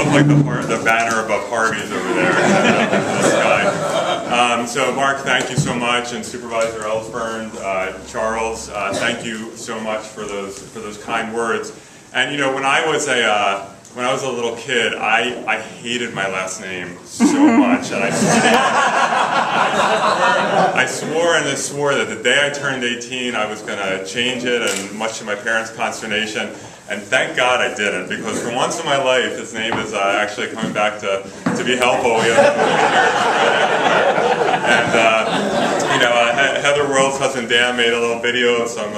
look like the banner above Harvey's over there in the sky. So Mark, thank you so much, and Supervisor Ellsburn, Charles, thank you so much for those kind words. And you know, when I was a little kid, I hated my last name so much, and I swore that the day I turned 18, I was going to change it, and much to my parents' consternation. And thank God I didn't, because for once in my life, his name is actually coming back to be helpful. We have and you know, Heather World's husband Dan made a little video of some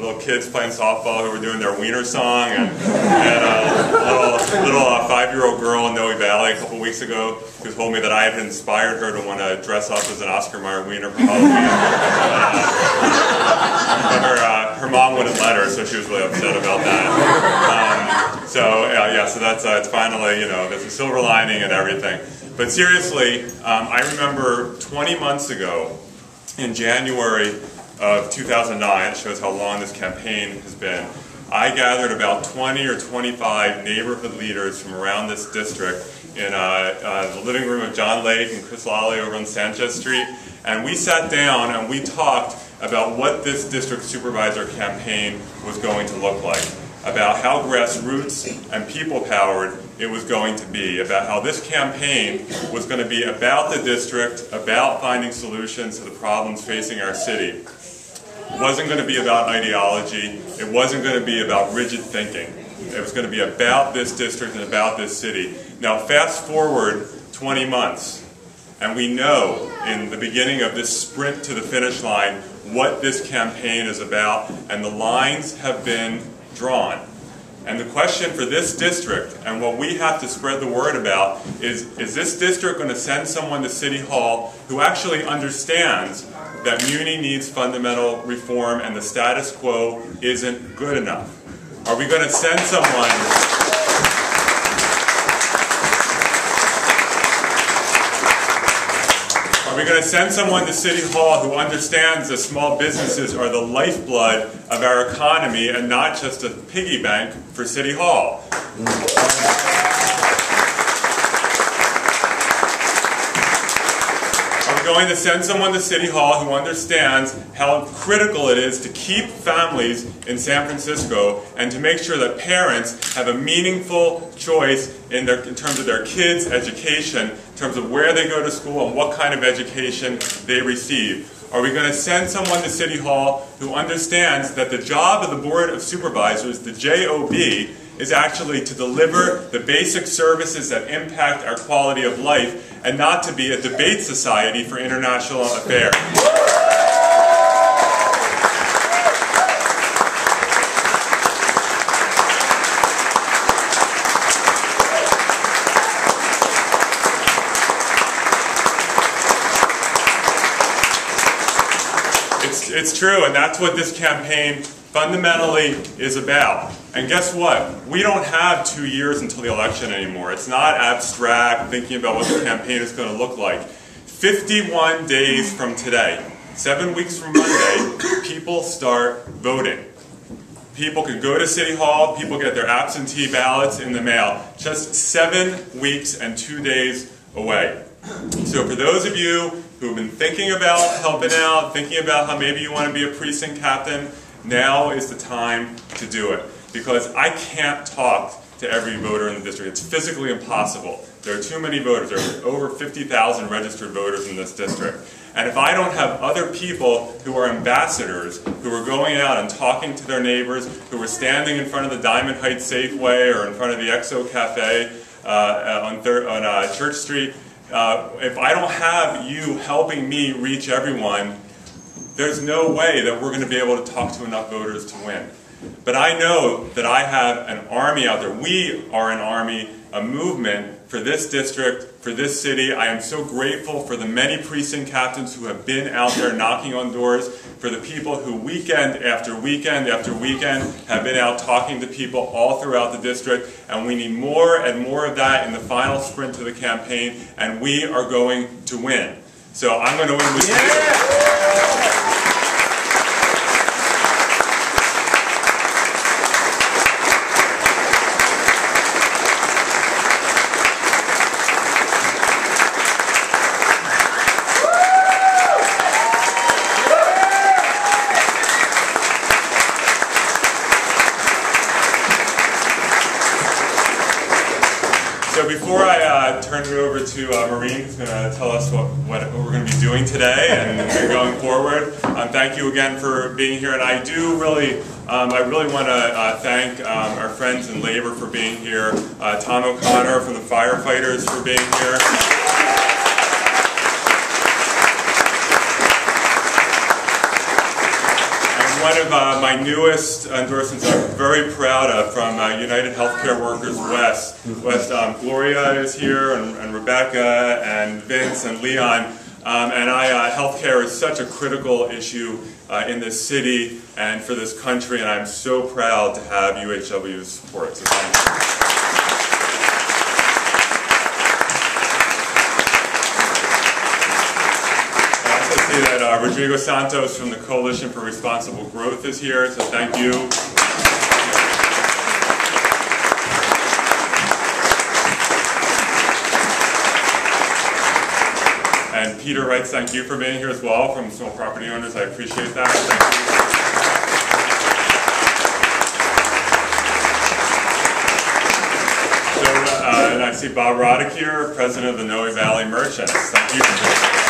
little kids playing softball who were doing their Wiener song, and a little 5-year-old girl in Noe Valley a couple weeks ago who told me that I had inspired her to want to dress up as an Oscar Mayer Wiener for Halloween. But her mom wouldn't let her, so she was really upset about that. So that's it's finally, you know, there's a silver lining and everything. But seriously, I remember 20 months ago, in January of 2009, it shows how long this campaign has been, I gathered about 20 or 25 neighborhood leaders from around this district in the living room of John Lake and Chris Lally over on Sanchez Street, and we sat down and we talked about what this district supervisor campaign was going to look like, about how grassroots and people-powered it was going to be, about how this campaign was going to be about the district, about finding solutions to the problems facing our city. It wasn't going to be about ideology. It wasn't going to be about rigid thinking. It was going to be about this district and about this city. Now fast forward 20 months, and we know in the beginning of this sprint to the finish line what this campaign is about, and the lines have been drawn. And the question for this district, and what we have to spread the word about, is this district going to send someone to City Hall who actually understands that Muni needs fundamental reform and the status quo isn't good enough? Are we going to send someone... Are we going to send someone to City Hall who understands that small businesses are the lifeblood of our economy and not just a piggy bank for City Hall? Are we going to send someone to City Hall who understands how critical it is to keep families in San Francisco and to make sure that parents have a meaningful choice in terms of their kids' education, in terms of where they go to school and what kind of education they receive? Are we going to send someone to City Hall who understands that the job of the Board of Supervisors, the JOB, is actually to deliver the basic services that impact our quality of life and not to be a debate society for international affairs? It's true, and that's what this campaign fundamentally is about. And guess what? We don't have 2 years until the election anymore. It's not abstract thinking about what the campaign is going to look like. 51 days from today, 7 weeks from Monday, people start voting. People can go to City Hall, people get their absentee ballots in the mail. Just 7 weeks and 2 days away. So for those of you who have been thinking about helping out, thinking about how maybe you want to be a precinct captain, now is the time to do it. Because I can't talk to every voter in the district. It's physically impossible. There are too many voters. There are over 50,000 registered voters in this district. And if I don't have other people who are ambassadors, who are going out and talking to their neighbors, who are standing in front of the Diamond Heights Safeway or in front of the XO Cafe on Church Street, if I don't have you helping me reach everyone, there's no way that we're going to be able to talk to enough voters to win. But I know that I have an army out there. We are an army, a movement for this district, for this city. I am so grateful for the many precinct captains who have been out there knocking on doors, for the people who weekend after weekend after weekend have been out talking to people all throughout the district. And we need more and more of that in the final sprint to the campaign, and we are going to win. So I'm going to win with you. So before I turn it over to Maureen, who's going to tell us what we're going to be doing today and going forward, thank you again for being here. And I really want to thank our friends in labor for being here, Tom O'Connor from the firefighters for being here. One of my newest endorsements I'm very proud of from United Healthcare Workers West. Gloria is here, and Rebecca, and Vince, and Leon. Healthcare is such a critical issue in this city and for this country, and I'm so proud to have UHW's support. So thank you. That Rodrigo Santos from the Coalition for Responsible Growth is here, so thank you. And Peter writes thank you for being here as well from Small Property Owners. I appreciate that. Thank you. So, and I see Bob Roddick here, President of the Noe Valley Merchants. Thank you for being here.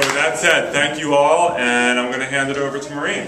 With that said, thank you all, and I'm going to hand it over to Maureen.